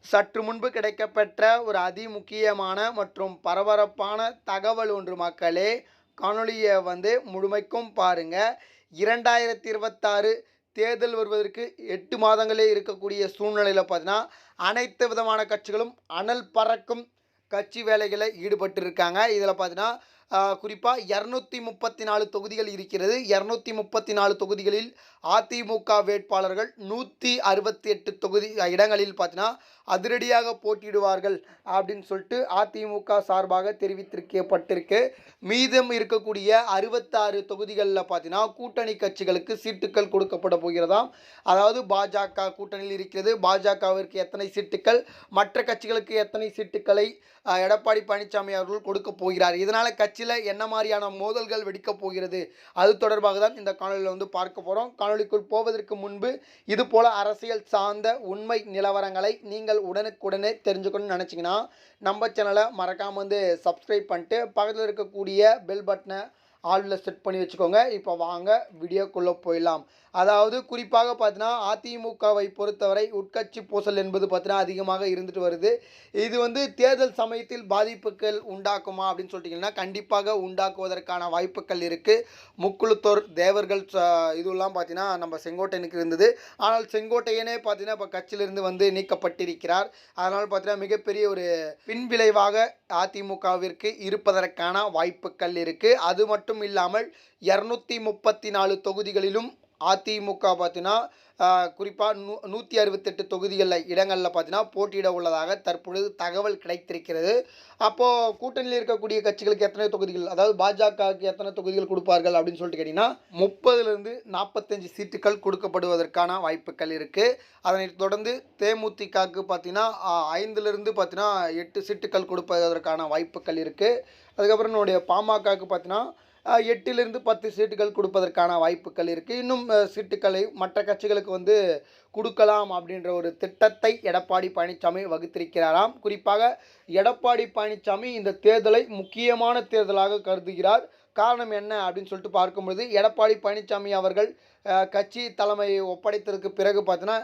சற்று முன்பு கிடைக்கப்பெற்ற ஒரு அதிமுக்கியமான மற்றும் பரபரப்பான தகவல் ஒன்று மக்களே. காணொளியை முழுமைக்கும் பாருங்க. 2026 தேர்தல் வருவதற்கு 8 மாதங்களே இருக்கக்கூடிய சூழ்நிலையில் பார்த்தீங்கன்னா, அனைத்து விதமான கட்சிகளும் அனல் பறக்கும் கட்சி வேலைகளை ஈடுபட்டு இருக்காங்க. இதில் பார்த்தீங்கன்னா குறிப்பாக 234 தொகுதிகள் இருக்கிறது. 234 தொகுதிகளில் அதிமுக வேட்பாளர்கள் 168 தொகுதி இடங்களில் பார்த்தீங்கன்னா அதிரடியாக போட்டியிடுவார்கள் அப்படின்னு சொல்லிட்டு அதிமுக சார்பாக தெரிவித்திருக்கப்பட்டிருக்கு. மீதம் இருக்கக்கூடிய 66 தொகுதிகளில் பார்த்தீங்கன்னா கூட்டணி கட்சிகளுக்கு சீட்டுக்கள் கொடுக்கப்பட போகிறதாம். அதாவது பாஜக கூட்டணியில் இருக்கிறது. பாஜகவிற்கு எத்தனை சீட்டுக்கள், மற்ற கட்சிகளுக்கு எத்தனை சீட்டுக்களை எடப்பாடி பழனிசாமி அவர்கள் கொடுக்க போகிறார். இதனால் கட்சியில் என்ன மாதிரியான மோதல்கள் வெடிக்கப் போகிறது, அது தொடர்பாக தான் இந்த காணொலியில் பார்க்க போகிறோம். காணொலிக்குள் போவதற்கு முன்பு இது போல அரசியல் சார்ந்த உண்மை நிலவரங்களை நீங்கள் உடனுக்குடனே தெரிஞ்சுக்கணும்னு நினச்சிங்கன்னா நம்ம சேனலை மறக்காமல் சப்ஸ்கிரைப் பண்ணிட்டு பக்கத்தில் இருக்கக்கூடிய பெல் பட்டனை ஆளில் செட் பண்ணி வச்சுக்கோங்க. இப்போ வாங்க வீடியோக்குள்ளே போயிடலாம். அதாவது குறிப்பாக பார்த்தீங்கன்னா அதிமுகவை பொறுத்தவரை உட்கட்சி பூசல் என்பது பார்த்தீங்கன்னா அதிகமாக இருந்துட்டு வருது. இது தேர்தல் சமயத்தில் பாதிப்புகள் உண்டாக்குமா அப்படின்னு சொல்லிட்டிங்கன்னா கண்டிப்பாக உண்டாக்குவதற்கான வாய்ப்புகள் இருக்குது. முக்குளத்தோர் தேவர்கள் இதெல்லாம் பார்த்தீங்கன்னா நம்ம செங்கோட்டையனுக்கு இருந்தது. ஆனால் செங்கோட்டையனே பார்த்தீங்கன்னா இப்போ கட்சியிலிருந்து நீக்கப்பட்டிருக்கிறார். அதனால் பார்த்தீங்கன்னா மிகப்பெரிய ஒரு பின்விளைவாக அதிமுகவிற்கு இருப்பதற்கான வாய்ப்புகள் இருக்குது. அது மட்டும் இல்லாமல் 234 தொகுதிகளிலும் அதிமுக பார்த்தீங்கன்னா குறிப்பாக 168 தொகுதிகளில் இடங்களில் பார்த்தீங்கன்னா போட்டியிட உள்ளதாக தற்பொழுது தகவல் கிடைத்திருக்கிறது. அப்போது கூட்டணியில் இருக்கக்கூடிய கட்சிகளுக்கு எத்தனை தொகுதிகள், அதாவது பாஜகவுக்கு எத்தனை தொகுதிகள் கொடுப்பார்கள் அப்படின்னு சொல்லிட்டு கேட்டிங்கன்னா 30லிருந்து 45 சீட்டுகள் கொடுக்கப்படுவதற்கான வாய்ப்புகள் இருக்குது. அதனைத் தொடர்ந்து தேமுதிகவுக்கு பார்த்தீங்கன்னா 5லிருந்து பார்த்தீங்கன்னா 8 சீட்டுகள் கொடுப்பதற்கான வாய்ப்புகள் இருக்குது. அதுக்கப்புறம் நம்முடைய பாமகவுக்கு பார்த்தீங்கன்னா 8லிருந்து 10 சீட்டுகள் கொடுப்பதற்கான வாய்ப்புகள் இருக்குது. இன்னும் சீட்டுக்களை மற்ற கட்சிகளுக்கு கொடுக்கலாம் அப்படின்ற ஒரு திட்டத்தை எடப்பாடி பழனிசாமி வகுத்திருக்கிறாராம். குறிப்பாக எடப்பாடி பழனிசாமி இந்த தேர்தலை முக்கியமான தேர்தலாக கருதுகிறார். காரணம் என்ன அப்படின்னு சொல்லிட்டு பார்க்கும்பொழுது, எடப்பாடி பழனிசாமி அவர்கள் கட்சி தலைமையை ஒப்படைத்ததுக்கு பிறகு பார்த்தீங்கன்னா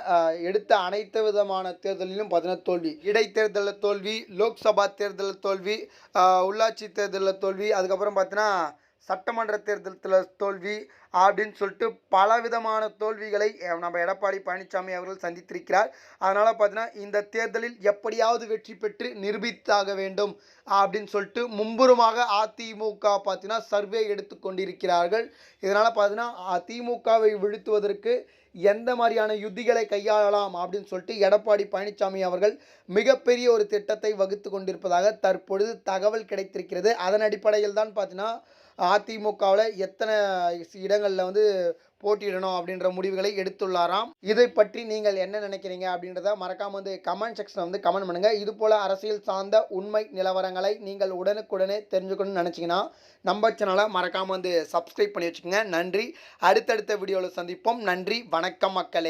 எடுத்த அனைத்து விதமான தேர்தலிலும் பார்த்தீங்கன்னா தோல்வி. இடைத்தேர்தலில் தோல்வி, லோக்சபா தேர்தலில் தோல்வி, உள்ளாட்சி தேர்தலில் தோல்வி, அதுக்கப்புறம் பார்த்தீங்கன்னா சட்டமன்ற தேர்தலில் தோல்வி அப்படின்னு சொல்லிட்டு பலவிதமான தோல்விகளை நம்ம எடப்பாடி பழனிசாமி அவர்கள் சந்தித்திருக்கிறார். அதனால் பார்த்தீங்கன்னா இந்த தேர்தலில் எப்படியாவது வெற்றி பெற்று நிரூபித்தாக வேண்டும் அப்படின்னு சொல்லிட்டு மும்புறமாக அதிமுக பார்த்தீங்கன்னா சர்வே எடுத்து கொண்டிருக்கிறார்கள். இதனால் பார்த்தீங்கன்னா அதிமுகவை வீழ்த்துவதற்கு எந்த மாதிரியான யுத்திகளை கையாளலாம் அப்படின்னு சொல்லிட்டு எடப்பாடி பழனிசாமி அவர்கள் மிகப்பெரிய ஒரு திட்டத்தை வகுத்து கொண்டிருப்பதாக தற்பொழுது தகவல் கிடைத்திருக்கிறது. அதன் அடிப்படையில் தான் பார்த்தீங்கன்னா அதிமுகவில் எத்தனை இடங்களில் போட்டியிடணும் அப்படின்ற முடிவுகளை எடுத்துள்ளாராம். இதை பற்றி நீங்கள் என்ன நினைக்கிறீங்க அப்படின்றத மறக்காமல் கமெண்ட் செக்ஷனில் கமெண்ட் பண்ணுங்கள். இது போல் அரசியல் சார்ந்த உண்மை நிலவரங்களை நீங்கள் உடனுக்குடனே தெரிஞ்சுக்கணும்னு நினச்சிங்கன்னா நம்ம சேனலை மறக்காமல் சப்ஸ்கிரைப் பண்ணி வச்சுக்கோங்க. நன்றி. அடுத்தடுத்த வீடியோவில் சந்திப்போம். நன்றி, வணக்கம் மக்களே.